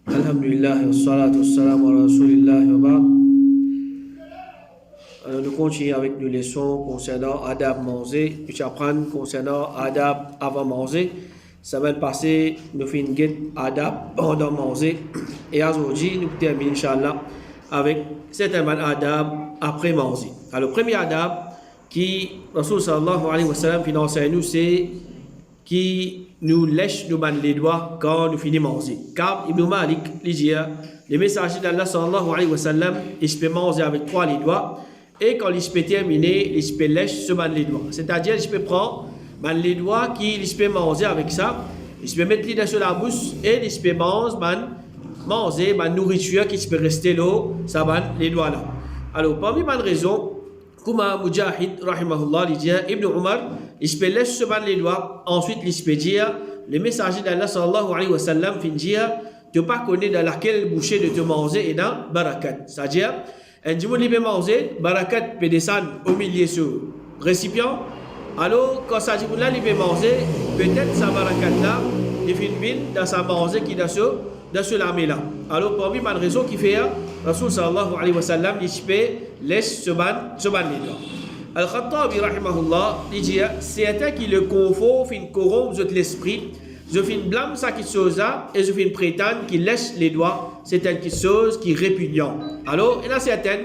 Alhamdulillah, wassalatu wassalamu ala rasulillah wa ba'd. Alors, nous continuons avec nos leçons concernant adab manger, puis apprendre concernant adab avant manger. Semaine passée, nous faisons une guide adab pendant manger. Et aujourd'hui, nous terminons, Inch'Allah, avec certains adab après manger. Alors, le premier adab qui, Rasul sallallahu alayhi wa sallam, finance nous, c'est qui nous lèche nous les doigts quand nous finissons manger. Car Ibn Malik, il dit, les messagers d'Allah sallallahu alayhi wa sallam, ils peuvent manger avec trois les doigts. Et quand ils peuvent terminer, ils peuvent lècher ce les doigts. C'est-à-dire, ils peuvent prendre les doigts qu'ils peuvent manger avec ça. Ils peuvent mettre les doigts sur la bouche et ils peuvent manger la nourriture qui peut rester là, ça les doigts là. Alors, parmi les raisons, comme Mujahid, rahimahullah, il dit, Ibn Umar, il peut lècher les doigts. Ensuite, il peut dire, le messager d'Allah sallallahu alayhi wa sallam, il dit, tu ne pas connaître dans laquelle bouchée de te manger et dans barakat. C'est-à-dire, un jour, il peut manger, barakat peut descendre au milieu sur le récipient. Alors, quand ça dit, là, il peut manger, peut-être sa barakat là, il fait une mine dans sa manger qui est dans ce lame là. Alors, parmi les raisons qui fait, Rasul sallallahu alayhi wa sallam, il peut laisser ce ban là. Al-Khattabi, rahimahullah, il dit, c'est un qui le confort, fin corrompt l'esprit, je fais une blâme ça qui chose là, et je fais une prétendre qui laisse les doigts, c'est une chose qui est répugnant. Alors, il y en a certaines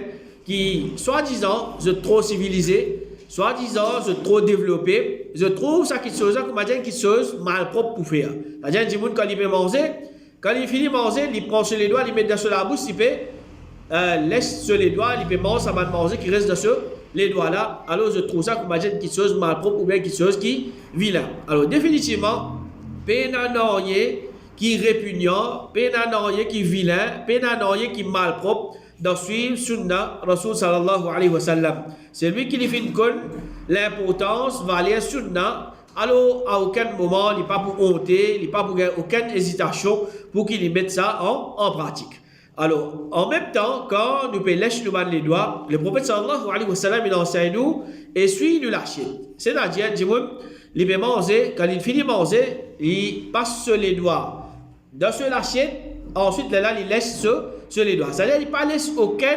qui, soi-disant, je trop civilisé, soi-disant, je trop développé, je trouve ça qui chose là, comme dire qui chose mal propre pour faire. C'est-à-dire, quand il peut manger, quand il finit de manger, il prend sur les doigts, il met dans la bouche, il peut laisse sur les doigts, il peut manger, ça va manger qui reste dans les doigts là. Alors, je trouve ça comme dire qui chose mal propre ou bien qui chose qui vilain. Alors, définitivement, pénanoyer qui répugnant, pénanoyer qui vilain, pénanoyer qui malpropre dans suivre sunna Rasul sallallahu alayhi wa sallam. C'est lui qui lui fait l'importance va aller sunna. Alors à aucun moment il n'est pas pour honter, il n'est pas pour aucune hésitation pour qu'il mette ça en pratique. Alors en même temps quand nous lècher les doigts, le prophète sallallahu alayhi wa sallam il enseigne nous et suit nous lâcher. C'est-à-dire il peut manger, quand il finit de manger, il passe sur les doigts dans l'assiette, ensuite là, il laisse sur les doigts. C'est-à-dire qu'il ne laisse aucune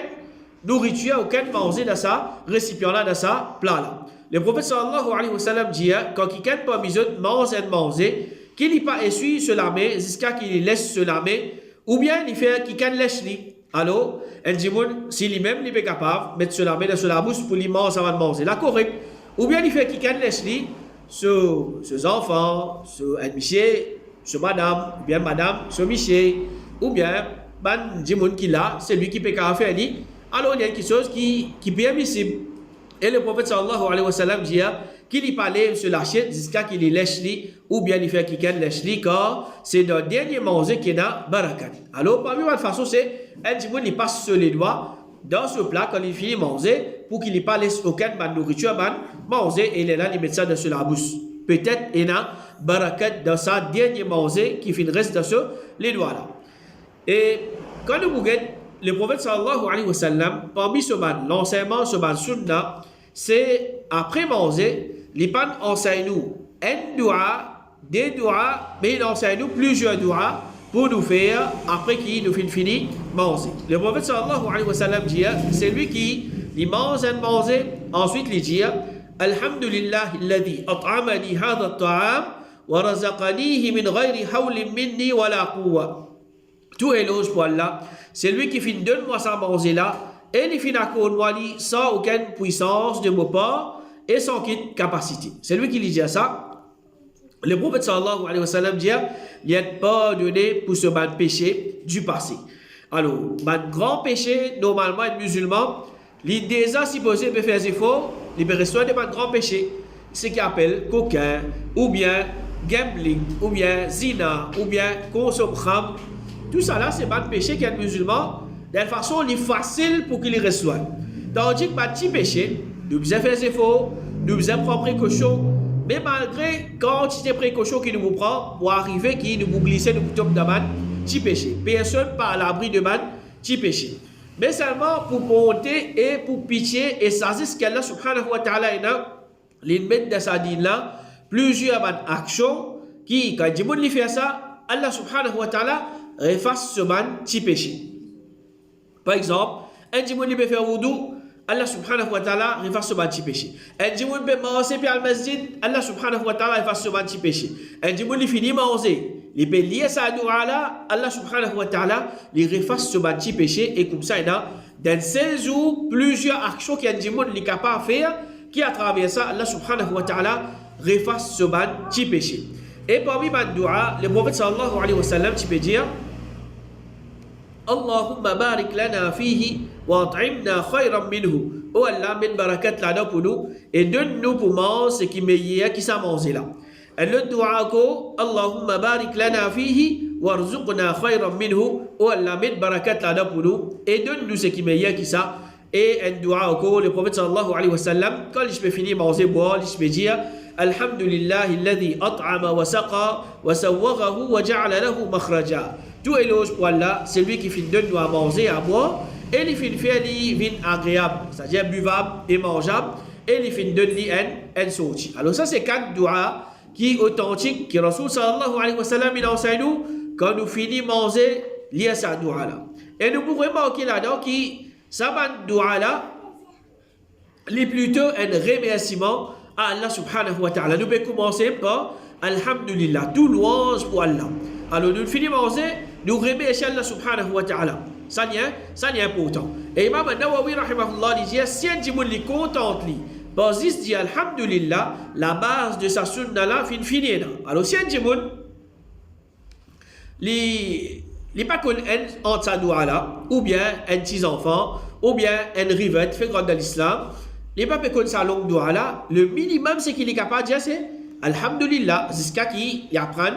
nourriture, aucun manger dans sa récipient là, dans sa plat là. Le prophète sallallahu alayhi wa sallam dit, quand quelqu'un parmi eux mange et manger, qu'il n'y pas essuie sur la main jusqu'à qu'il laisse sur la main, ou bien il fait qu'il laisse lui. Alors, il dit, si lui-même il est capable de mettre sur la main, sur la bouche pour lui manger avant de manger, la correct. Ou bien il fait qu'il laisse lui, sur ses enfants, sur un monsieur, sur madame, ou bien madame, sur monsieur, ou bien, Jimoun qui l'a, c'est lui qui peut faire. Alors, il y a quelque chose qui est permissible. Et le prophète sallallahu alayhi wa sallam dit qu'il y parlait sur l'assiette jusqu'à qu'il y lèche lui, ou bien il fait qu'il lèche lui, car c'est le dernier manger qui est dans barakat. Alors, parmi les façons, c'est un Jimoun il passe sur les doigts dans ce plat quand il finit de manger pour qu'il n'y pas laisse aucune nourriture manger et il est là, il met ça dans la bouche. Peut-être il y a barakat dans sa dernier manger qui finit reste dans les doigts là. Et quand nous regardons le prophète sallallahu alayhi wa sallam, parmi l'enseignement sur le sunna, c'est après manger, il enseigne nous un doua, des doua, mais il enseigne nous plusieurs doua pour nous faire après qu'il nous finit manger. Le prophète sallallahu alayhi wa sallam dit, c'est lui qui mange et manger, ensuite il dit, Alhamdulillah alladhi at'amani hadha at-ta'am wa razaqanihi min ghayri hawlin minni wa la quwwa. Tout éloge pour Allah. C'est lui qui finit donne-moi ça manger là et il finit accorder moi sans aucune puissance de mon part et sans aucune capacité. C'est lui qui lui dit ça. Le prophète sallallahu alayhi wa sallam dit, il n'y a pas donné pour ce bas péché du passé. Alors, le grand péché, normalement, un musulman, il déjà supposé de faire des efforts, il peut recevoir des grands péchés. Ce qu'il appelle coquin, ou bien gambling, ou bien zina, ou bien consommation. Tout ça là, c'est pas un péché qu'un musulman, de façon, il est facile pour qu'il reçoive. Tandis que petit péché, nous devons faire des efforts, nous devons prendre précaution. Mais malgré quantité de précautions qu'il nous prend pour arriver qu'il nous glisser nous tombe dans un petit péché. Personne pas à l'abri de un petit péché. Mais seulement pour bonté et pour pitié et ça c'est ce qu'Allah subhanahu wa ta'ala il met dans sa dîne là plusieurs actions qui quand Djiboun lui fait ça Allah subhanahu wa ta'ala efface ce petit péché. Par exemple, un dimanche il peut faire wudu, Allah subhanahu wa ta'ala efface ce petit péché. Un dimanche il peut manger puis al masjid, Allah subhanahu wa ta'ala efface ce petit péché. Un dimanche il finit manger, il peut lier sa dua là, Allah subhanahu wa ta'ala il efface ce petit péché et comme ça il y a dans 16 jours plusieurs actions qu'un dimanche il est capable de faire qui à travers ça Allah subhanahu wa ta'ala efface ce petit péché. Et parmi les dua, le prophète sallallahu alayhi wa sallam tu peux dire Allahumma barik lana fihi wa at'imna khayran minhu. Oh Allah, mets barakat là-dedans pour nous et donne-nous pour manger ce qui est meilleur qui s'est mangé là. Et le dua ko Allahumma barik lana fihi warzuqna khayran minhu. Oh Allah, mets barakat là-dedans pour nous et donne-nous ce qui est meilleur qui ça. Et un dua ko le prophète sallallahu alayhi wa sallam quand il peut finir manger boire, il peut dire Alhamdulillah alladhi at'ama wa saqa wa sawwaghahu wa ja'ala lahu makhraja. Tout éloge pour Allah, c'est lui qui finit de nous à manger, à boire, et il finit de faire des vins agréables, c'est-à-dire buvables et mangeables, et il finit de lui un sorti. Alors ça c'est 4 doigts qui est authentique, qui Rasul sallallahu alayhi wa sallam il enseigne nous, quand nous finissons de manger, il y a ce doigt là. Et nous pouvons remarquer là-dedans que ça doigt là, il est plutôt un remerciement à Allah subhanahu wa ta'ala. Nous pouvons commencer par Alhamdulillah, tout louange pour Allah. Alors nous finissons de manger, nous remercions Allah subhanahu wa ta'ala. Ça n'est important. Et Imam Nawawi rahimahullah dit si un dimanche est content, parce qu'il dit Alhamdulillah, la base de sa sunna là finit. Alors si un dimanche il n'est pas qu'on entre sa doua là, ou bien un petit enfant, ou bien un rivette, fait grand dans l'islam, il n'est pas qu'on sa longue doua là, le minimum c'est qu'il est capable de dire c'est Alhamdulillah, jusqu'à qu'il apprenne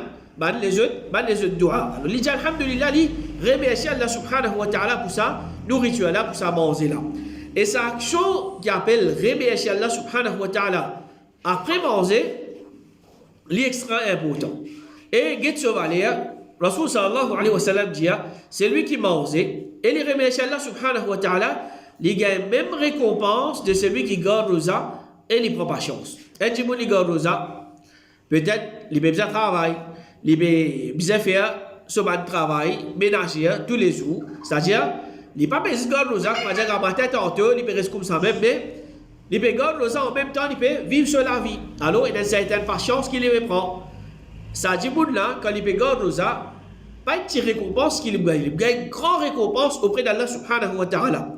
les autres doigts. Alors, il dit Alhamdulillah, il remercie Allah subhanahu wa ta'ala pour sa nourriture là, pour sa manger là. Et sa action qui appelle remercier Allah subhanahu wa ta'ala après manger, c'est extra important. Et Get Chevalier, Rasul sallallahu alayhi wa sallam dit c'est lui qui mange et il remercie Allah subhanahu wa ta'ala, il gagne même récompense de celui qui garde rosa et il prend pas chance. Un petit monde qui garde rosa, peut-être il peut bien travailler. Il peut bien faire ce travail ménager tous les jours. C'est-à-dire, il n'est pas besoin de garder rosa, c'est-à-dire qu'à matin, tantôt, il peut rester comme ça même, mais il peut garder rosa en même temps, il peut vivre sur la vie. Alors, il y a une certaine patience qu'il prend. Ça dit, là, quand il peut garder rosa, pas une petite récompense qu'il gagne, il gagne une grande récompense auprès d'Allah subhanahu wa ta'ala.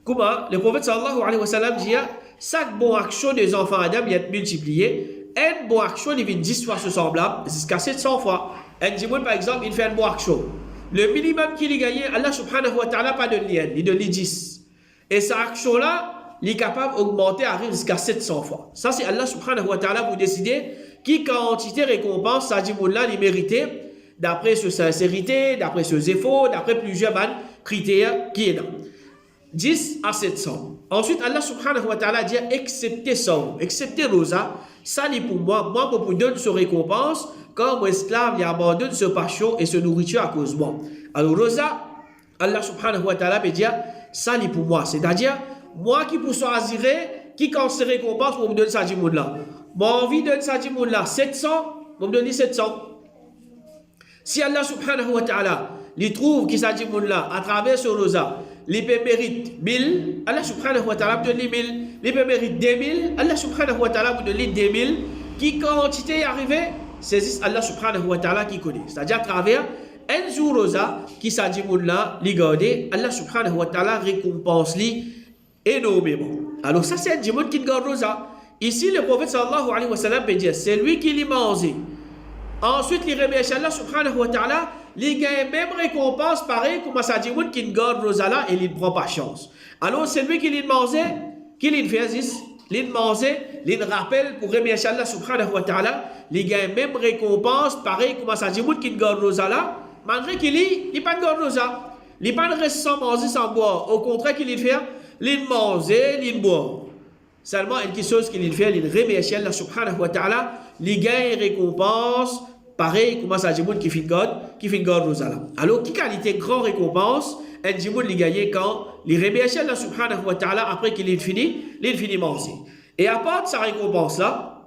Comment le prophète sallallahu alayhi wa sallam dit, chaque bonne action des enfants Adam est multipliée. Une bonne action, il vient 10 fois ce semblable, jusqu'à 700 fois. Un dimanche, par exemple, il fait une bonne action. Le minimum qu'il a gagné, Allah subhanahu wa ta'ala pas de lien, il donne 10. Et cette action-là, il est capable d'augmenter, arrive jusqu'à 700 fois. Ça, c'est Allah subhanahu wa ta'ala pour décider qui quantité récompense, ça dimanche-là, il mérite, d'après sa sincérité, d'après ses efforts, d'après plusieurs critères qui est là. 10 à 700. Ensuite, Allah subhanahu wa ta'ala dit excepté ça, excepté rosa, ça c'est pour moi pour donner ce récompense quand mon esclave abandonne ce passion et ce nourriture à cause de moi. Alors rosa, Allah subhanahu wa ta'ala peut dire ça c'est pour moi, c'est-à-dire moi qui pour choisir qui quand ce récompense pour me donner ça du monde là. Moi envie de donner ça du monde là 700, pour me donner 700. Si Allah subhanahu wa ta'ala il trouve qu'il s'agit de là à travers ce rosa, il peut mériter 1000, Allah subhanahu wa ta'ala vous donne 1000, il peut mériter 2000, Allah subhanahu wa ta'ala vous donne 2000, qui quantité est arrivée, c'est Allah subhanahu wa ta'ala qui connaît. C'est-à-dire à travers un jour rosa qui s'agit de là, il garde, Allah subhanahu wa ta'ala récompense lui énormément. Alors ça c'est un dimanche qui garde rosa. Ici le prophète sallallahu alayhi wa sallam peut dire, c'est lui qui l'a mangé. Ensuite, il remercie Allah subhanahu wa ta'ala, il gagne même récompense pareil comme ça dit qu'il garde Rosala et il ne prend pas chance. Alors, c'est lui qui l'a mangé, qui l'a fait, il l'a mangé, il rappelle pour remercier Allah subhanahu wa ta'ala, il gagne même récompense pareil comme ça dit qu'il garde Rosala, malgré qu'il n'est pas garde Rosa. Il n'est pas reste sans manger, sans boire. Au contraire, qu'il fait, il mange, il boit. Seulement, une chose qu'il fait, il remercie Allah subhanahu wa ta'ala, il gagne récompense, pareil, comment ça dit qui fait God Rosala. Alors, qui qualité grande récompense, un djimoun il gagne quand il remercie Allah subhanahu wa ta'ala après qu'il est fini manger. Et à part de sa récompense là,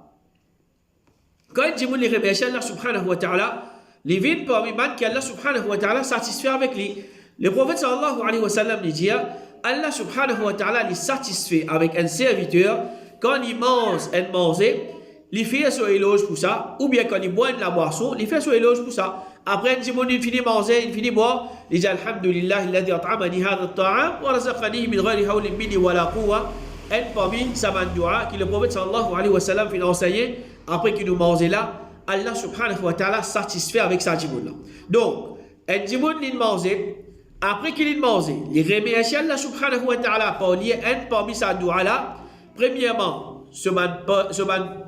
quand un djimoun il remercie Allah subhanahu wa ta'ala, les vides parmi man qui Allah subhanahu wa ta'ala satisfait avec lui. Le prophète sallallahu alayhi wa sallam dit Allah subhanahu wa ta'ala est satisfait avec un serviteur quand il mange un manger, il fait son éloge pour ça, ou bien quand il boit de la boisson, il fait son éloge pour ça. Après, il finit manger, il finit boire, il dit Alhamdulillah, alladhi at'amani hadha at-ta'am wa razaqani min ghayri hawlin minni wa la quwwa. Un parmi sa dua que le prophète sallallahu alayhi wa sallam finit enseigner après qu'il nous mange là, Allah subhanahu wa ta'ala satisfait avec sa djimoun là. Donc, un djimoun il mange, après qu'il ait mangé, il remercie Allah subhanahu wa ta'ala pour lier un parmi sa dua là. Premièrement, ce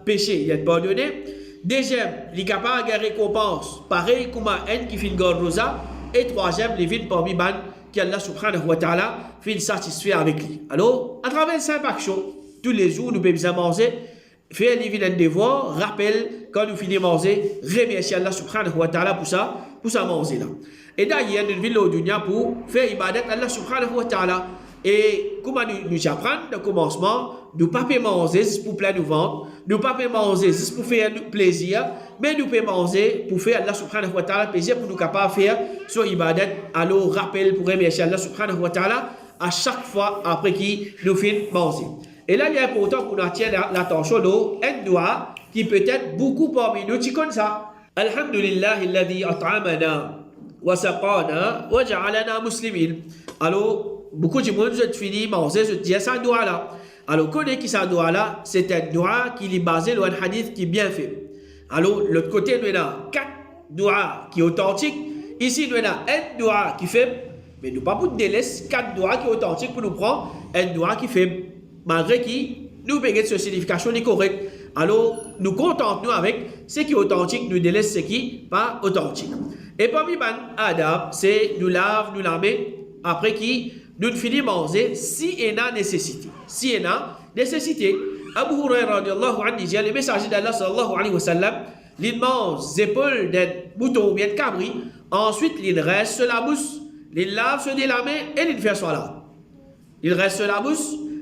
péché il est pardonné. Deuxième, il est capable de récompense pareil comme un qui fait une garde rosa. Et troisième, il vient parmi man qui Allah subhanahu wa ta'ala fait satisfait avec lui. Alors, à travers cette action, tous les jours, nous pouvons manger, faire un devoir, rappel, quand nous finissons de manger, remercier Allah subhanahu wa ta'ala pour ça manger là. Et d'ailleurs, nous venons au dunya pour faire ibadat Allah subhanahu wa ta'ala. Et comment nous apprenons de commencement, nous ne pouvons pas manger juste pour plein de ventre, nous ne pouvons pas manger juste pour faire plaisir, mais nous pouvons manger pour faire Allah subhanahu wa ta'ala plaisir, pour nous capables de faire son ibadat, alors rappel pour remercier Allah subhanahu wa ta'ala à chaque fois après qu'il nous fait manger. Et là, il est important pour nous attirer l'attention de un doigt qui peut être beaucoup parmi nous qui connaissent ça. Alhamdulillah, alladhi at'amana wa saqana wa ja'alana muslimin. Alors, beaucoup de monde se finit manger, se dit ça doigt là. Alors, connaît qui ça doigt là, c'est un doigt qui est basé sur un hadith qui est bien fait. Alors, l'autre côté, nous avons 4 doigts qui sont authentiques. Ici, nous avons un doigt qui fait, mais nous pas pour délaisser 4 doigts qui sont authentiques pour nous prendre un doigt qui fait. Malgré qui, nous payons cette signification est correcte. Alors, nous contentons avec ce qui est authentique, nous délaissons ce qui n'est pas authentique. Et parmi les adab, c'est nous lave, nous laver, après qui nous finissons manger si il y a nécessité. Si il y a nécessité, Abu Hurairah radiallahu anhu dit, le messager d'Allah sallallahu alayhi wa sallam, il mange les épaules d'un mouton ou bien de cabri, ensuite il reste sur la bouche, il lave sur la main et il fait soit il reste sur la bouche,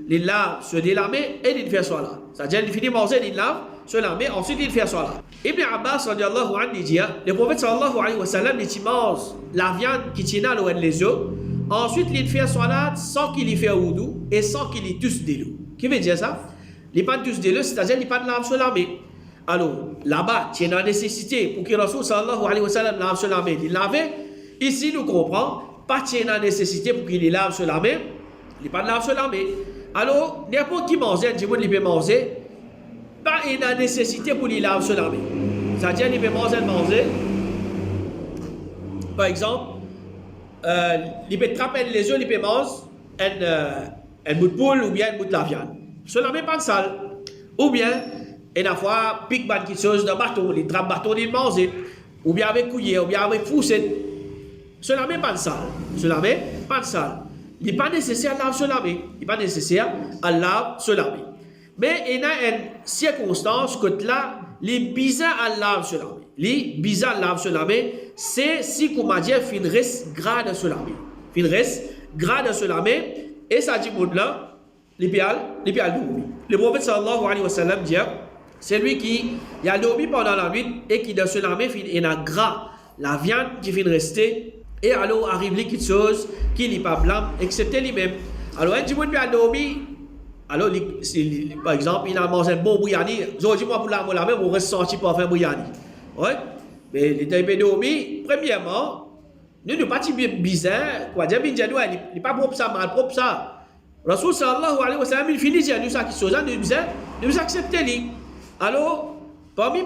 il lave sur la main et il fait soit c'est-à-dire il finit manger, il lave sur la main, ensuite il fait soit Ibn Abbas radiallahu anhu dit, le prophète sallallahu alayhi wa sallam, il mange la viande qui tient à les yeux. Ensuite, il fait salat sans qu'il y fait wudu et sans qu'il y touche de l'eau. Qui veut dire ça? Il pas touche de l'eau, c'est-à-dire il pas de lave sur la main. Alors, là-bas, il y a une nécessité pour que Rasul sallallahu alayhi wa sallam lave sur la main. Il lavait. Ici, nous comprenons, pas qu'il y a une nécessité pour qu'il lave sur la main. Il pas de lave sur la main. Alors, n'importe qui mange, il peut manger, pas une nécessité pour qu'il lave sur la main. C'est-à-dire, il peut manger. Par exemple, il peut trapper les yeux, il peut manger un bout de poule ou bien un bout de la viande. Cela n'est pas de sale. Ou bien, une fois, pique quelque chose de bâton, il trappe bâton, il mange. Ou bien avec couillère, ou bien avec foussette. Cela n'est pas de sale. Cela n'est pas de sale. Il n'est pas nécessaire à laver se laver. Il n'est pas nécessaire à laver se laver. Mais il y a une circonstance que là, les bizarres à laver se laver. Les bizarres à laver se laver, c'est si qu'on m'a dit, il reste grade se laver. Il reste grade se laver, et ça dit, là, les pials dormi. Le prophète sallallahu alayhi wa sallam dit, c'est lui qui a dormi pendant la nuit et qui, dans ce laver, il a gras, la viande qui vient rester, et alors arrive quelque chose qui n'est pas blanc, excepté lui-même. Alors, un monde a dormi. Alors, par exemple, il a mangé un bon bouillani. Aujourd'hui, moi, pour la même, on reste sorti pour faire un bouillani. Oui. Mais il était dormi. Premièrement, nous ne pas bizarre. Quoi dire, il n'est pas propre ça, mal propre ça. Rasul sallallahu alayhi wa sallam, il finit de dire nous ça qui chose, nous acceptons lui. Alors, parmi les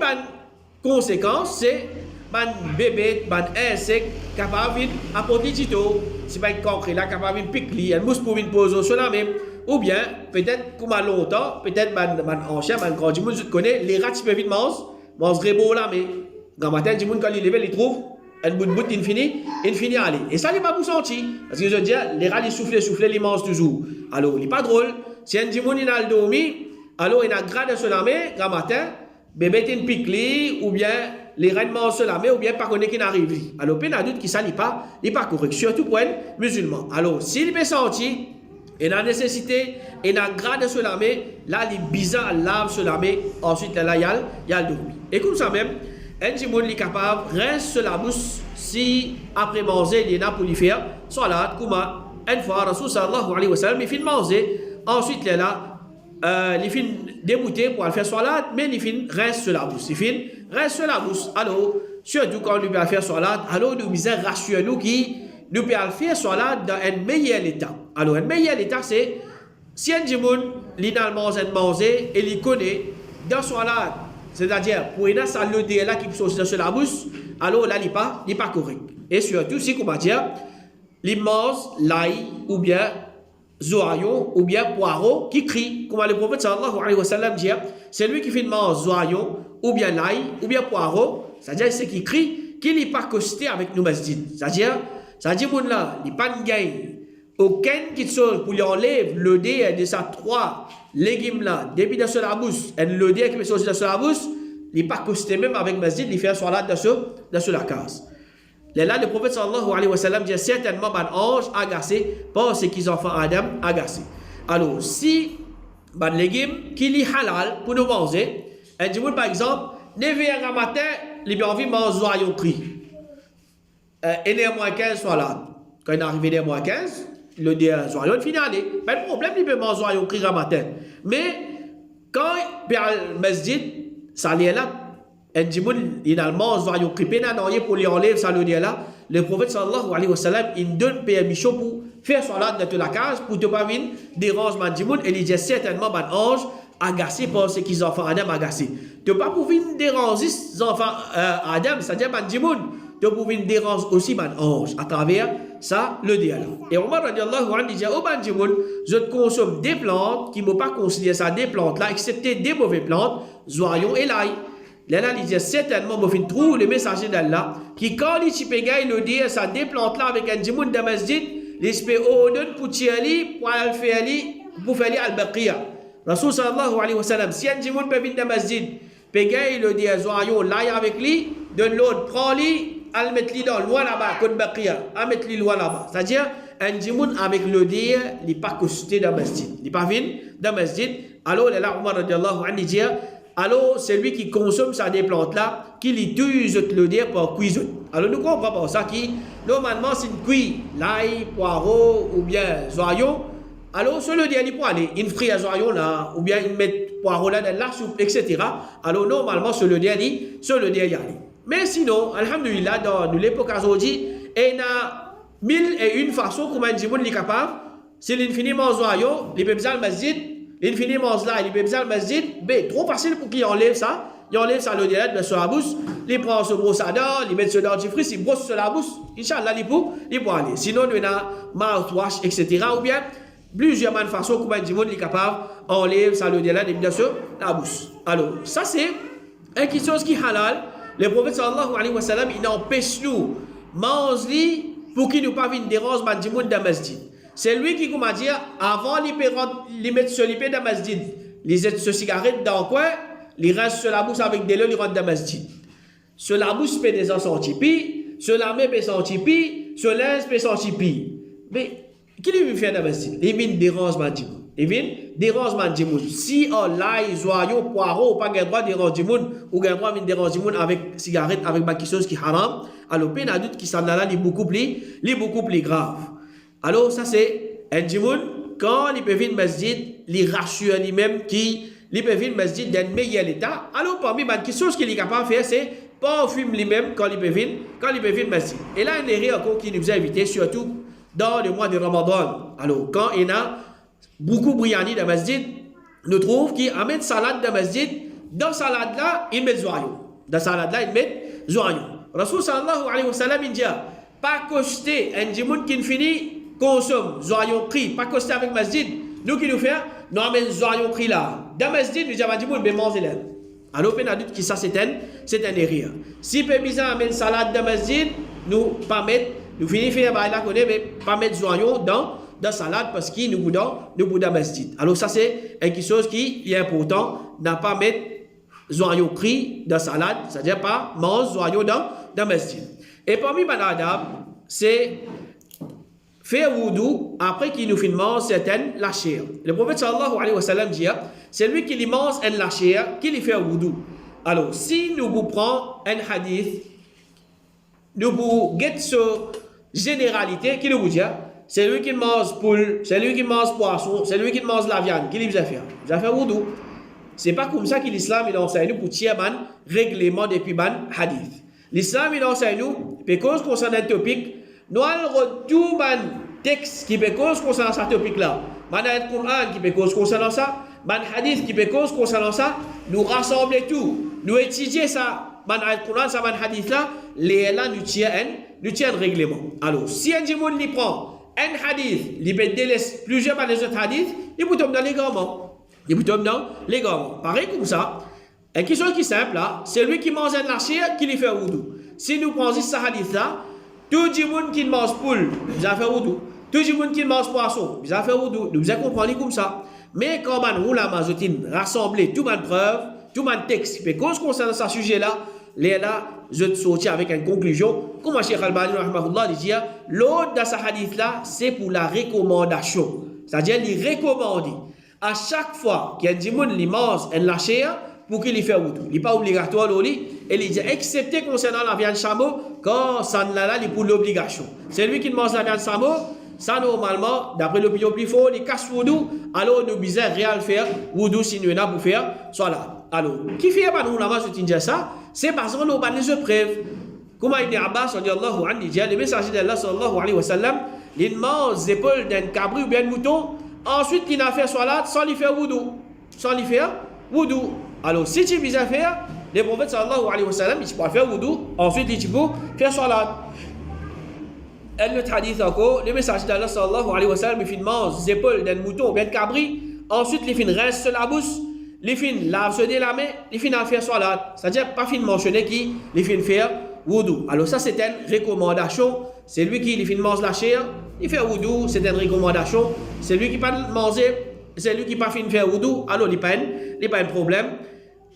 conséquences, c'est un bébé, un insecte capable d'apporter du tout. Si pas un concret là, capable de piquer, un mousse pour une pose sur la même. Ou bien, peut-être, comme à longtemps, peut-être, un chien, un grand, du monde, je connais, les rats, ils peuvent vite manger beau là, mais, quand matin, du monde, quand il lève, il trouve, un bout de bout, il finit à aller. Et ça, il n'est pas pour sentir. Parce que je veux dire, les rats, ils soufflent, ils mangent toujours. Alors, il n'est pas drôle. Si un du monde, il a dormi, alors, il a gradé sur la main, quand matin, bébé, il pique, ou bien, les rats mangent sur la main, ou bien, pas connaît qu'il n'arrive. Alors, il y a doute qui ça n'est pas correct. Surtout pour un musulman. Alors, s'il peut sentir, et la nécessité, et la grade sur la main, là, les bizarres lavent sur la main, ensuite, là, il y a le dormi. Et comme ça même, un jimoun est capable, reste sur la bouche, si après manger, il y en a pour lui faire, salat, kuma, une fois, Rasul sallallahu alayhi wa sallam, il finit manger, ensuite il est là, il finit débouter pour aller faire salat, mais il finit reste sur la bouche, il finit reste sur la bouche, alors, surtout quand nous pouvons faire salat, alors nous misons rassurez nous qui nous pouvons faire salat dans un meilleur état. Alors, un meilleur état, c'est si un jimoun, il a mangé et il connaît dans salat, c'est-à-dire, pour une salle là qui peut sortir sur la bouche, alors là, il n'est pas correct. Et surtout, si, comment dire, il mange l'ail, ou bien zoyon, ou bien poireau, qui crie, comme le prophète sallallahu alayhi wa sallam dit, c'est lui qui fait manger zoyon, ou bien l'ail, ou bien poireau, c'est-à-dire, c'est qui crie, qu'il n'est pas costé avec nous masjid. C'est-à-dire, mon là, il n'est pas de gain. Aucun qui chose pour lui enlève le dé de sa trois légumes là, depuis dans la bouche, et le dé qui met sur la bouche, il n'est pas costé même avec masjid, il fait salat dans la case. Là, le prophète sallallahu alayhi wa sallam dit certainement un ange agacé par ce qu'ils ont fait Adam agacé. Alors, si un légume qui est halal pour nous manger, un jimoun par exemple, ne vient un matin, il a envie de manger zoyon cri. Et né moins 15 soit là. Quand il est arrivé à moins 15, le dé zoyon finit aller. Pas de problème, il peut manger zoyon cri un matin. Mais quand il y a le masjid, ça est là. Un jimoun, il a mange zoyon cri. Pour lui enlever ça le dé là. Le prophète sallallahu alayhi wa sallam, il donne permission pour faire salat dans la case, pour ne pas venir déranger un jimoun. Et il dit certainement un ange agacé par ce qu'ils ont fait Adam agacé. Tu ne peux pas pour venir déranger les enfants Adam, c'est-à-dire un jimoun. Tu peux venir déranger aussi un ange à travers ça, le dialogue. Et Omar radiallahu anhu dit, oh ben jimoun, je consomme des plantes qui ne m'ont pas considéré ça des plantes là, excepté des mauvaises plantes, zoyon et l'ail. Là, il dit certainement, je trouve le messager d'Allah, qui quand il s'y pégaille le dire, ça des plantes là avec un jimoun de masjid, il se fait ordonner pour tirer, pour faire al-baqiyah. Rasul sallallahu alayhi wa sallam, si un jimoun peut venir de masjid, pégaille le dire, zoyon, l'ail avec lui, de l'autre, prend-lui, à le mettre dans loin là-bas, côté Baqiyah, à mettre loin là-bas. C'est-à-dire, un jimoun avec le dire, il n'est pas costé dans le masjid. Il n'est pas venu dans le masjid. Alors, là, Omar radiallahu anhu dit, alors, c'est lui qui consomme ça des plantes-là, qui utilise le dire pour cuisiner. Alors, nous comprenons ça qui, normalement, c'est une cuit, l'ail, poireau, ou bien zoyon. Alors, sur le dire, il peut aller, il frit à zoyon là, ou bien il met poireau là dans la soupe, etc. Alors, normalement, sur le dire, il y aller. Mais sinon, alhamdulillah, dans l'époque aujourd'hui, il y a 1001 façons comment un jimoun est capable. Si l'infini mange zoyon, il peut besoin le masjid, l'infini mange là, il peut besoin le masjid. Mais trop facile pour qu'il enlève ça. Il enlève ça le dialogue sur la bouche, il prend ce brosse à dents, il met ce dentifrice, il brosse sur la bouche. Inch'Allah, il peut aller. Sinon, il y a mouthwash, etc. Ou bien, plusieurs façons comment un jimoun est capable d'enlever ça le dialogue sur la bouche. Alors, ça c'est quelque chose qui est halal. Le prophète sallallahu alayhi wa sallam, il empêche nous manger pour qu'il ne pas vienne déranger man jimoun dans masjid. C'est lui qui, comment dire, avant de mettre ce lipé dans masjid, il jette ce cigarette dans quoi, il reste sur la bouche avec des leux, il rentre dans masjid. Sur la bouche peut des sentir pi, sur la main peut sentir pi, sur l'ins peut sentir pi. Mais qui lui fait dans masjid? Il vient déranger man jimoun. Il vient déranger man jimoun. Si on l'ail, zoyon, poireau, pas le droit de déranger jimoun, ou le droit de déranger jimoun avec cigarette, avec quelque chose qui est haram, alors peine à doute qui s'en a là, il est beaucoup plus grave. Alors ça c'est un jimoun, quand il peut venir masjid, il rassure lui-même qu'il peut venir masjid dans le meilleur état. Alors parmi les choses qu'il est capable de faire, c'est pas fumer lui-même quand il peut venir masjid. Et là, il y a une erreur encore qui nous a évité, surtout dans le mois de Ramadan. Alors quand il y a beaucoup de briani dans le masjid, nous trouvons qu'il amène salade dans le masjid. Dans salade là, il met zoyon. Dans salade là, il met zoyon. Rasul sallallahu alayhi wa sallam, il dit, pas coster un jimoun qui finit, consomme zoyon cri, pas coster avec masjid. Nous qui nous faisons, nous amène zoyon cri là. Dans le masjid, nous disons, jimoun, mais manger là. Alors, on a dit que ça c'est un erreur. Si Pébisan amène salade dans le masjid, nous pas mettre, nous finissons faire là, mais pas mettre zoyon dans salade parce qu'il nous boudons masjid. Alors ça c'est quelque chose qui est important, n'a pas mettre zoyon cri dans salade, c'est-à-dire pas manger zoyon dans masjid. Et parmi les adab, c'est faire wudu après qu'il nous finisse certaines lâchères. Le prophète sallallahu alayhi wa sallam dit, c'est lui qui lui mange une lâchère, qui lui fait wudu. Alors, si nous vous prenons un hadith, nous vous guettons sur généralité, qui nous vous dit, c'est lui qui mange poule, c'est lui qui mange poisson, c'est lui qui mange la viande, qui lui a fait? Vous avez fait wudu. C'est pas comme ça que l'islam il enseigne nous pour tirer man règlement depuis ban hadith. L'islam il enseigne nous, parce qu'on concerne un topic, nous allons tout ban texte qui peut cause concernant ce topic là. Man a un Coran qui peut cause concernant ça, man hadith qui peut cause concernant ça, nous rassembler tout, nous étudier ça, man a un Coran, ça man hadith là, les là nous tient un règlement. Alors, si un djimoun lui prend un hadith, il peut délaisser plusieurs par les autres hadiths, il peut tomber dans les gamins. Il peut tomber dans les gamins. Pareil comme ça. Une question qui est simple là, c'est lui qui mange un lachir qui lui fait wudu. Si nous prenons ce hadith là, tout le monde qui mange poule, vous avez fait wudu. Tout le monde qui mange poisson, vous avez fait wudu. Nous avez compris comme ça. Mais quand on a rassemblé tout le preuve, tout le texte qui peut cause concernant ce sujet là, là, je sortis avec une conclusion. Comme Cheikh Al-Bani dit, l'autre de ce hadith là, c'est pour la recommandation. C'est-à-dire, il recommande à chaque fois qu'il y a des gens qui mangent un lâcher pour qu'il y fasse wudu. Il n'est pas obligatoire, et il dit, excepté concernant la viande chameau, quand ça ne l'a là, il est pour l'obligation. C'est lui qui mange la viande chameau, ça normalement, d'après l'opinion plus fort, il casse wudu, alors nous bisons réel faire wudu si nous avons pour faire soit alors, qui fait pas nous là-bas, je dis ça, c'est parce qu'on a des preuves. Comme Ibn Abbas, sallallahu alayhi wa sallam, le messager d'Allah, sallallahu alayhi wa sallam, il mange les épaules d'un cabri ou bien d'un mouton, ensuite il a fait salat sans lui faire wudu. Sans lui faire wudu. Alors, si tu veux faire, le prophète, sallallahu alayhi wa sallam, il peut faire wudu, ensuite il peut faire salat. Et le hadith encore, le messager d'Allah, sallallahu alayhi wa sallam, il mange les épaules d'un mouton ou bien d'un cabri, ensuite il rince la bouche. Les fins lave la main, les fins à faire salat. C'est-à-dire pas fin mentionner qui les fins faire wudu. Alors ça c'est une recommandation. C'est lui qui les fin mange la chair, il fait wudu, c'est une recommandation. C'est lui qui pas manger, c'est lui qui pas fin faire wudu, alors il pas un problème.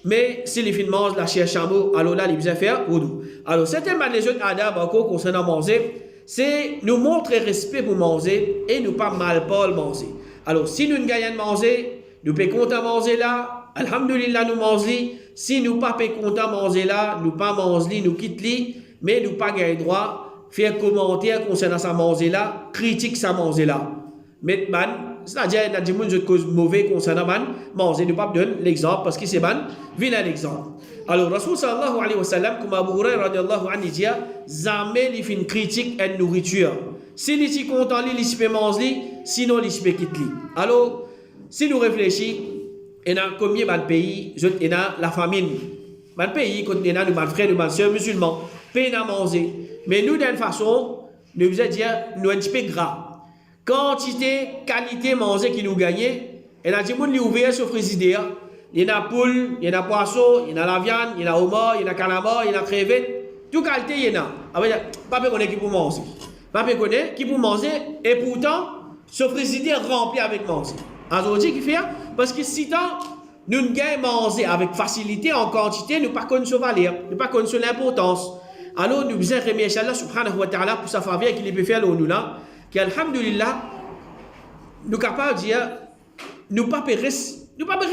Mais si les fin mange la chair chameau, alors là il besoin faire wudu. Alors certainement les autres adab encore concernant manger, c'est nous montrer respect pour manger et nous pas mal pour manger. Alors si nous gagnons de manger, nous pouvons content manger là, alhamdulillah nous mangeons. Si nous pas content manger là, nous pas manger, nous quitte li, mais nous pas gagner droit faire commentaire concernant ça manger là, critique ça manger là. Mais c'est-à-dire il y a des gens qui cause mauvais concernant manger, nous pas donner l'exemple parce que c'est vilain l'exemple. Alors Rasul sallallahu alayhi wa sallam comme Abu Hurairah radiyallahu anhu dit jamais il fait une critique à une nourriture. Si il est content il peut manger, sinon il peut quitter. Alors si nous réfléchissons, il y a combien de pays, il y a la famine. Dans pays, il y a nos frères, nos soeurs musulmans, peine à manger. Mais nous, d'une façon, nous voulons dire, nous un petit peu gras. Quantité, qualité manger qui nous gagne, il y a des gens qui ouvrent sur le frigidaire. Il y a poule, il y a poisson, il y a la viande, il y a homard, il y a calamar, il y a crevette. Toute qualité, il y en a. Pas de connaître qui pour manger. Pas de connaître qui pour manger. Et pourtant, ce frigidaire rempli avec manger. Aujourd'hui, qui fait? Parce que si tant nous gagnons manger avec facilité, en quantité, nous ne pas connaissons valeur, nous ne pas connaissons l'importance. Alors, nous devons remercier Allah subhanahu wa ta'ala pour sa faveur qu'il peut faire nous là, qui alhamdulillah, nous sommes capables de dire, nous ne pas périr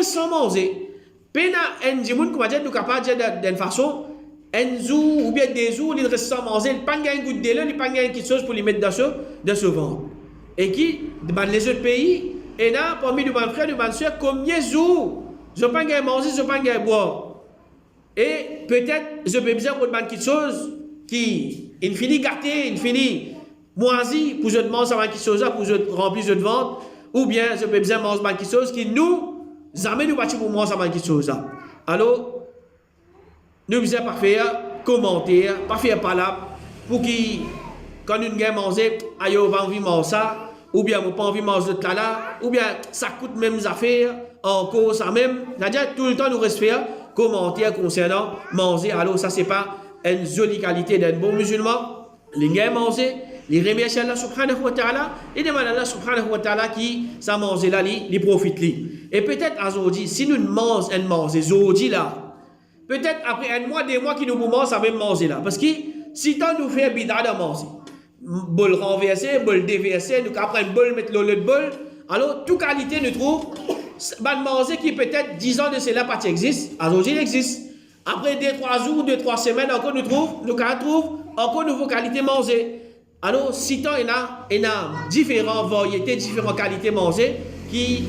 sans manger. Pena un djimoun, comme dire, nous sommes capables de dire d'une façon, un jour ou bien des jours, il reste sans manger, il n'y a pas un goût de délai, il n'y a pas quelque chose pour lui mettre dans ce ventre. Et qui, dans les autres pays, et là, parmi nos frères, nos soeurs, combien de jours je ne peux pas manger, je ne peux pas boire. Et peut-être, je peux besoin pour quelque chose qui finit gâté, il finit moisi, pour je manger quelque chose, pour je remplir de ventre, ou bien je peux besoin manger quelque chose qui nous amène nous battre pour manger quelque chose. Alors, nous devons pas faire commentaire, pas faire parler, pour que quand nous gagnons manger, aïe, on va envie de manger ça. Ou bien vous pas envie de manger de là, ou bien ça coûte même affaires, encore ça même. C'est-à-dire tout le temps nous reste faire commentaires concernant manger. Alors ça c'est pas une jolie qualité d'un bon musulman. Les gars manger, les remercier Allah subhanahu wa ta'ala, et demander Allah subhanahu wa ta'ala qui ça manger là, les profite li. Et peut-être aujourd'hui, si nous mangeons un manger aujourd'hui là, peut-être après un mois, 2 mois qui nous mangent, ça même manger là. Parce que si tant nous fait bid'a de manger, bol renversé, bol déversé, nous après bol mettre le bol. Alors, toute qualité, nous trouve, manger qui peut-être 10 ans de cela pas existe, aujourd'hui il existe. Après 2-3 jours, 2-3 semaines, encore nous trouvons encore nouveau qualité manger. Alors, si tant il y a différentes variétés, différentes qualités manger qui,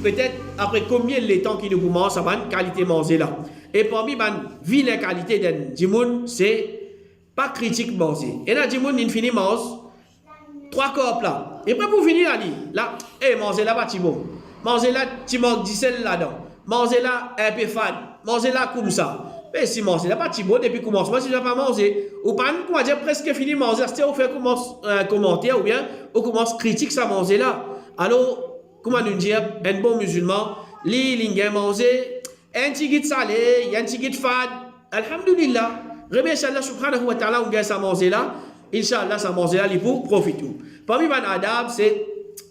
peut-être après combien de temps qui nous commence à une qualité manger là. Et parmi les vilaines qualités d'un dimoun, c'est pas critique manger. Et là, dimoun, il finit mange 3 corps là. Et puis pour finir, là, manger là, pas bon. Manger là, tu manques 10 là-dedans. Manger là, un peu fade. Manger là, comme ça. Mais si manger là, pas bon, depuis le commencement, si tu n'as pas mangé, ou pas, comment dire, presque fini manger, c'est on fait commentaire, ou bien, on commence critique ça manger là. Alors, comment nous dire, un bon musulman, il a mangé, un petit guide salé, un petit guide fade. Alhamdulillah. Remercie Allah subhanahu wa ta'ala, on gagne ça manger là. Inch'Allah, ça manger là, il pour profiter. Parmi les adab, c'est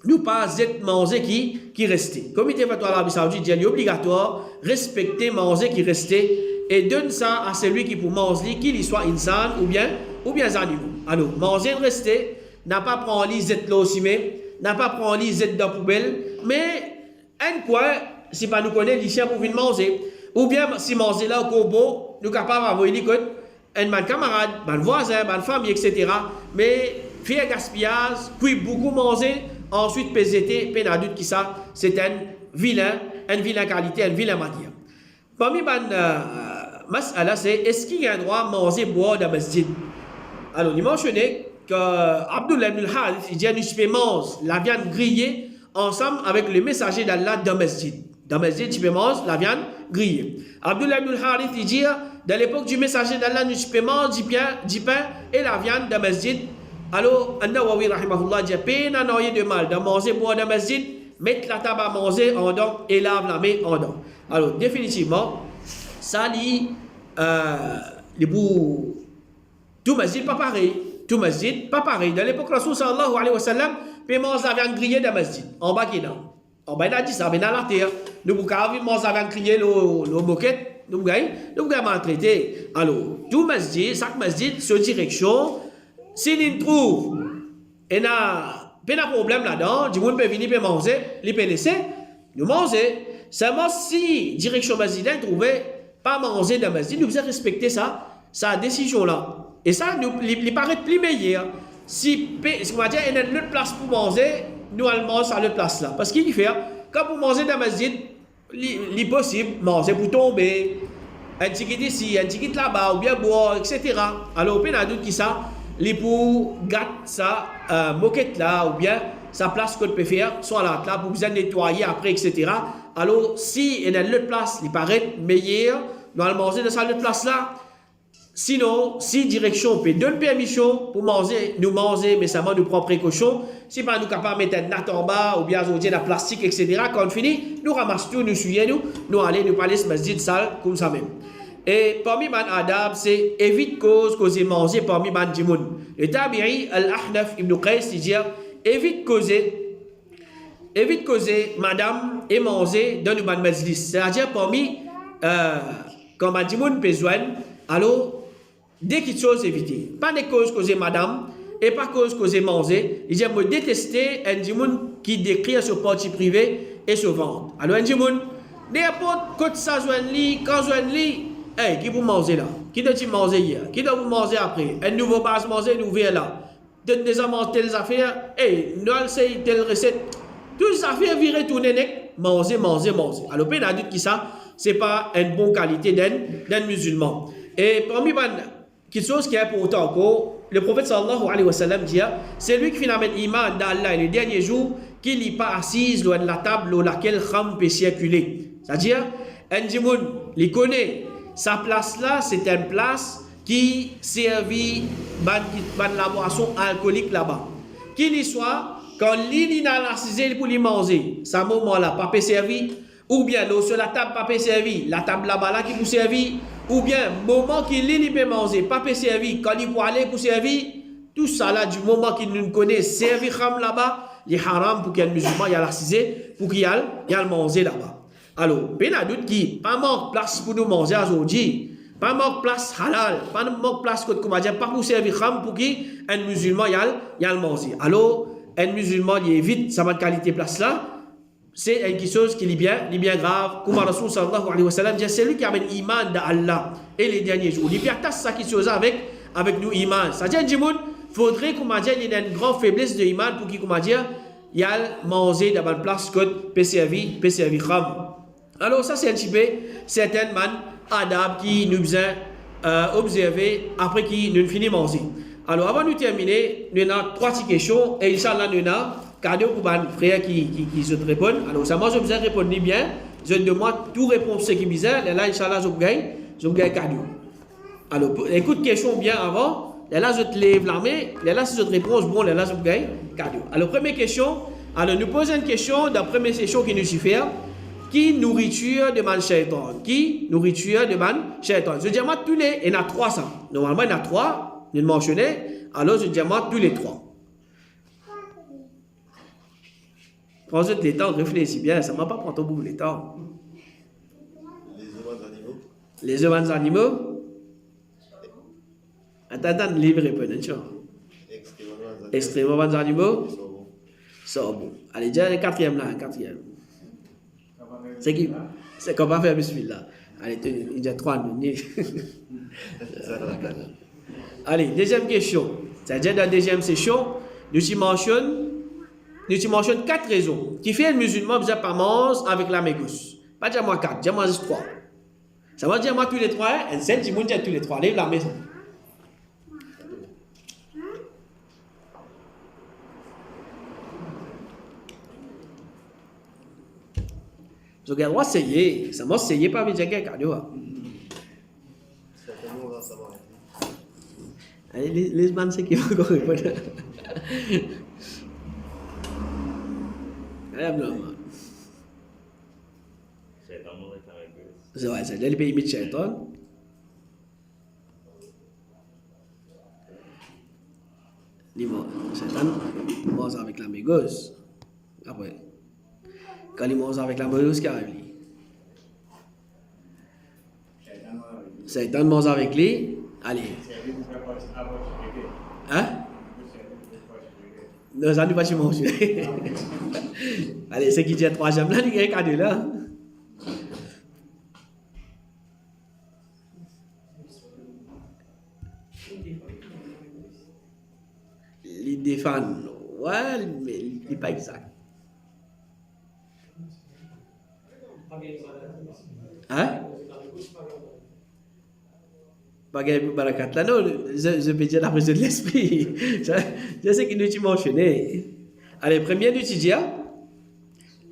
nous pas manger qui restait. Comité fatwa l'Arabie Saoudite dit qu'il est obligatoire respecter manger qui restait et donne ça à celui qui pour manger, qu'il soit insan ou bien animaux. Alors, manger resté, n'a pas prendre les zet là aussi, n'a pas prendre les zet dans la poubelle, mais un quoi, si pas nous connaît les chiens pour venir manger, ou bien si manger là au combo, nous capables d'avoir une écoute, un camarade, un voisin, une famille, etc. Mais faire gaspillage, puis beaucoup manger, ensuite PZT, peine adulte qui ça, c'est une vilaine qualité, une vilaine matière. Parmi les mas'ala, c'est est-ce qu'il y a un droit à manger, boire dans le masjid? Alors, il mentionnait que Abdullah ibn al-Harith, il dit nous peux manger la viande grillée ensemble avec le messager d'Allah dans le masjid. Dans le masjid, tu peux manger la viande grillée. Abdullah ibn al-Harith, il dit dans l'époque du messager d'Allah, nous peux manger du pain et la viande dans le masjid. Alors, An-Nawawi rahimahullah dit peine à noyer de mal de manger, boire dans le masjid, mettre la table à manger en dedans et lave la main en dedans. Alors, définitivement, ça lit les bouts. Tout masjid pas pareil. Tout masjid pas pareil. Dans l'époque, Rasul sallallahu alayhi wa sallam, peut manger la viande grillée dans le masjid. En bas, il a dit ça, mais dans la terre. Nous pouvons manger la viande grillée, le moquette, nous pouvons maltraiter. Alors, tout masjid, chaque masjid, sur direction, s'il trouve, il y a un problème là-dedans, du monde peut venir, peut manger, il peut laisser, nous manger. Seulement si direction masjid trouvait pas manger dans le masjid, nous devons respecter ça, sa décision là. Et ça, il paraît plus meilleur. Si on va dire, il y a une autre place pour manger, nous allons manger à l'autre place là. Parce qu'il fait, quand vous mangez dans le masjid, il est possible manger pour tomber, un ticket ici, un ticket là-bas, ou bien boire, etc. Alors, il y a d'autres qui ça, les pour gâter sa moquette là, ou bien sa place qu'on peut faire, soit là, pour vous nettoyer après, etc. Alors, si il y a une autre place, il paraît meilleur, nous allons manger dans cette autre place là. Sinon, si direction peut donner permission pour manger, nous manger, mais seulement nous prendre précaution. Si pas nous capables de mettre un nat en bas ou bien ajouter la plastique, etc. Quand on finit, nous ramassons tout, nous suivons, nous allons nous parler de masjid sale comme ça même. Et parmi les adab, c'est évite causer manger parmi les djimoun. Le tabi'i al-Ahnaf ibn Qais dit évite causer madame et manger dans le majlis. C'est-à-dire parmi quand les djimoun besoin, alors dès qu'il chose éviter. Pas de cause causer madame et pas cause causer manger. Il dit moi détester un djimoun qui décrit sur partie privée et sur vente. Alors un djimoun n'importe quoi ça joindre li, quand joindre li, hey, qui vous manger là? Qui doit-il manger hier? Qui doit vous manger après? Un nouveau base manger, nous verrons là. Donne des amants telles affaires, hey, nous allons essayer telle recette. Toutes les affaires virer tourner, manger. Alors, peine adulte qui ça, c'est pas une bonne qualité d'un musulman. Et parmi quelque chose qui est important encore, le prophète sallallahu alayhi wa sallam dit, c'est lui qui finalement iman d'Allah et le dernier jour, qu'il n'est pas assise loin de la table dans laquelle Kham peut circuler. C'est-à-dire, un djimoun, il connaît. Sa place là, c'est une place qui servit la boisson alcoolique là-bas. Qu'il y soit, quand l'île n'a l'assisé pour lui manger, ça moment là, pas servi, ou bien l'eau sur la table, pas servi, la table là-bas là qui vous servir, ou bien moment qu'il l'île peut manger, pas servi, quand il peut aller pour servir, tout ça là, du moment qu'il nous connaît, servi kham là-bas, il est haram pour qu'un musulman y a l'assisé, pour qu'il y a manger là-bas. Alors, ben a doute qui, pas manque place pour nous manger aujourd'hui, pas manque place halal, pas manque place comme on dire, pas pour servir kham pour qui un musulman y a le manger. Alors, un musulman il évite sa bonne qualité place là, c'est une chose qui est bien grave. Comme Rasul sallallahu alayhi wa sallam dit, c'est lui qui amène iman d'Allah et les derniers jours. Il partage ça qui chose avec nous iman. C'est-à-dire, il faudrait qu'on dire il y a une grande faiblesse de iman pour qu'il dire il y a manger dans une place que peut servir kham. Alors ça c'est un petit peu certaines man adab qui nous besoin observer après qu'il nous finit manger. Alors avant de terminer, nous avons 3 petites questions et Inch'Allah nous avons cadeau pour les frères qui se répondent. Alors ça moi je besoin répondre bien. Je demande tout réponse qui bizarre et là Inch'Allah je gagne cadeau. Alors écoute question bien avant. Là, je te lève la main. Là, si je te réponds, bon, là, je gagne cadeau. Alors, première question. Alors, nous posons une question dans la première session qui nous suffit. Qui nourriture de man shaitan? Qui nourriture de man shaitan? Je dis à moi tous les. Il y en a 3 ça. Normalement, il y en a 3. Nous le mentionnons. Alors, je dis à moi tous les 3. Prends-toi le temps, réfléchis bien. Ça ne m'a pas pris beaucoup le temps. Les œuvres animaux. Attends, libre répondre. Extrêmement bons animaux. Ça bon. Allez, déjà un 4e là, un 4e. C'est qui? C'est qu'on va faire bismillah. Allez, il y a 3 minutes. Allez, deuxième question. C'est-à-dire dans la deuxième session, nous mentionnons 4 raisons qui fait un musulman ne pas manger avec la main gauche. Pas dire moi 4, dire moi juste 3. Ça va dire moi tous les 3, et c'est du monde tous les 3. Lève la maison. Je regarde, essayer. Ça m'a essayé pas avec quelqu'un cadeau. Allez, les bandes, c'est qui vont encore répondre. C'est vrai, c'est le pays de Shaitan. Shaitan mange avec la mégose. Après. Quand il mange avec la mousse qui arrive. Satan mange avec lui. Allez. Hein? Non, ça ne va pas manger. Allez, c'est qui dit 3e là, il y a un cadeau là. Il défend. Ouais, mais il n'est pas exact. Hein? Bagaille barakat là, non, je peux dire la présence de l'esprit. Je sais qu'il nous a mentionné. Allez, premier nous dit,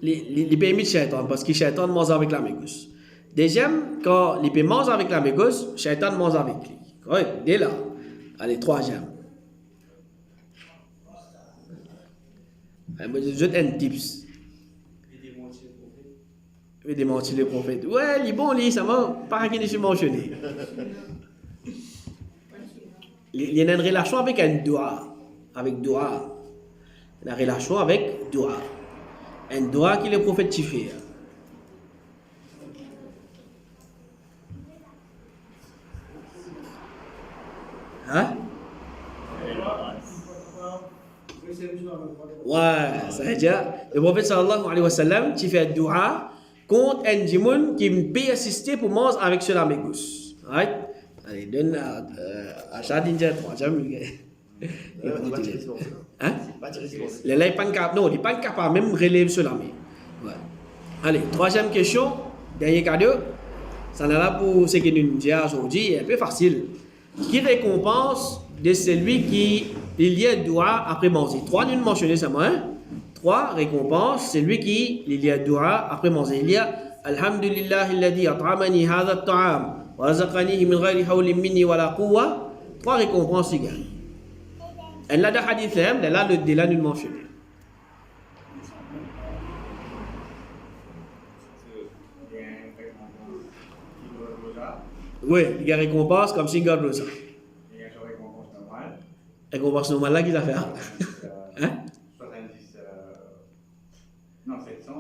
il peut imiter Shaitan parce que Shaitan mange avec la main gauche. Deuxième, quand il peut manger avec la main gauche, Shaitan mange avec lui. Oui, dès là. Allez, 3e. Je donne un tips. Il démentit le prophète. Ouais, il est bon, ça m'a pas qu'il ne mentionné. Il y a une relation avec un doigt. Avec doigt. Une relation avec doigt. Un doigt qui le prophète fait. Hein? Ouais, ça veut dire, le prophète sallallahu alayhi wa sallam, qui fait doigt contre un démon qui peut assister pour manger avec cela mes gauche. Right? Allez, donne à chaque ninja 3 jamais. Hein? Les là, non, il n'est pas capable même relever cela. Ouais. Allez, 3e question, dernier cadeau. Ça là pour ce que nous disons aujourd'hui, un peu facile. Qui récompense de celui qui il y a droit après manger? 3 nous mentionnons ça, hein? 3 récompenses, celui qui il y a droit après manger. Il y a Alhamdulillah alladhi at'amani hadha at-ta'am wa razaqanihi min ghayri hawlin minni wa la quwwa. 3 récompenses il y a. Et là dans hadith là le délai nous mentionné. Oui, il y a récompense comme single rosa. Il y a une récompense normale. Récompense normale là qu'il a fait. Hein? 70. Non, 700.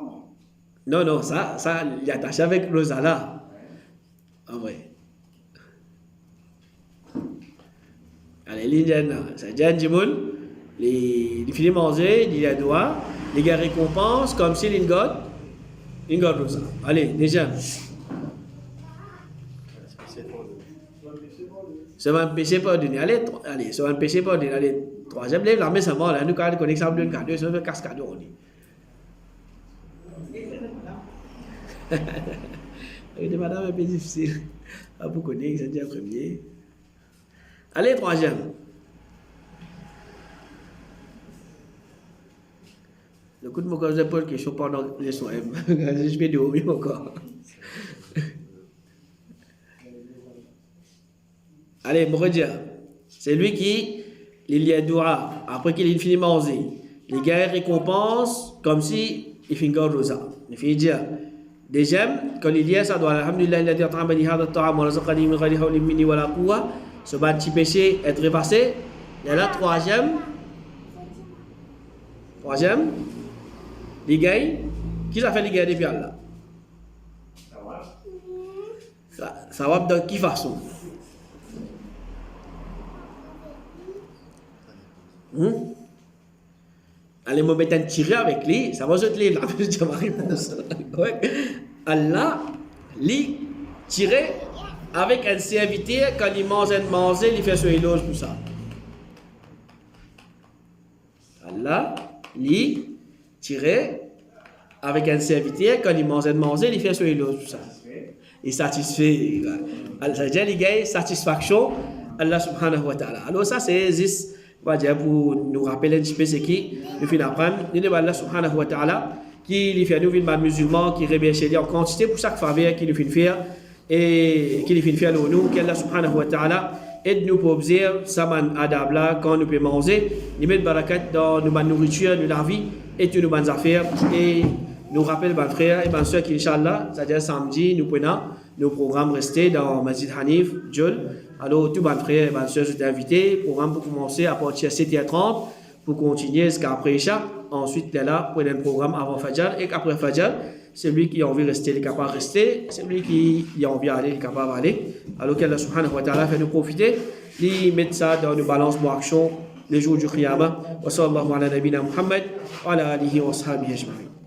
Non, ça, il est attaché avec rosa là. Ah ouais. Allez, l'Indien, c'est Jan Jimoun, il finit manger, il y a droit, il y a récompense comme si l'Ingot, Une garde rosa. Allez, deuxième. C'est un péché pardonné. Allez, c'est un péché pardonné. Allez, troisième, lève la main seulement. Là, nous, quand on connaît ça, on cadeau, c'est un cascade. Et madame, un peu difficile. Ah, vous connaissez, c'est déjà premier. Allez, troisième. Le coup de mon corps d'épaule que je suis pendant les soins. Je vais dormir encore. Allez, mon redire. C'est lui qui, il y a doua, après qu'il finit de manger. Il gagne récompense comme si il fait une garde rosa. Il fait dire. Deuxième, quand il dit ça doit alhamdulillah alladhi at'amani hadha at-ta'am wa razaqani min ghayri hawlin minni wala quwwa. Ce petit péché est effacé. Et là, troisième, il gagne. Qui ça fait il gagne depuis Allah? Ça va de quelle façon? Allez, me mettre un tiré avec lui, ça va se lever là, je dis ma réponse. Allah, lui, tiré avec un serviteur, quand il mange un manger, il fait son éloge pour ça. Allah, lui, tiré avec un serviteur, quand il mange un manger, il fait son éloge pour ça. Il satisfait. Ça veut dire qu'il gagne satisfaction, Allah subhanahu wa ta'ala. Alors ça, c'est juste, on va dire, pour nous rappeler un petit peu ce qui nous fait apprendre. Nous devons Allah subhanahu wa ta'ala, qui lui fait nous vivre musulmans, qui réveille chez lui en quantité pour chaque faveur qu'il nous fait faire et qu'il nous fait faire nous, qu'Allah subhanahu wa ta'ala aide-nous pour observer ça man adab quand nous pouvons manger, nous mettre barakat dans nos nourriture, dans la vie et toutes nos bonnes affaires et nous rappelle mes frères et mes soeurs qu'Inch'Allah, c'est-à-dire samedi, nous prenons nos programmes restés dans Masjid Hanif, Djol. Alors, tous mes frères et mes soeurs sont invités. Le programme pour commencer à partir de 7h30 pour continuer jusqu'à après Isha. Ensuite, là, prenez un programme avant Fajr et après Fajr, celui qui a envie de rester, il est capable de rester. Celui qui a envie d'aller, il est capable d'aller. Alors qu'Allah subhanahu wa ta'ala fait nous profiter, il met ça dans nos balances pour action les jours du Qiyamah. Wa sallallahu ala nabina Muhammad wa ala alihi wa sahbihi ajma'in.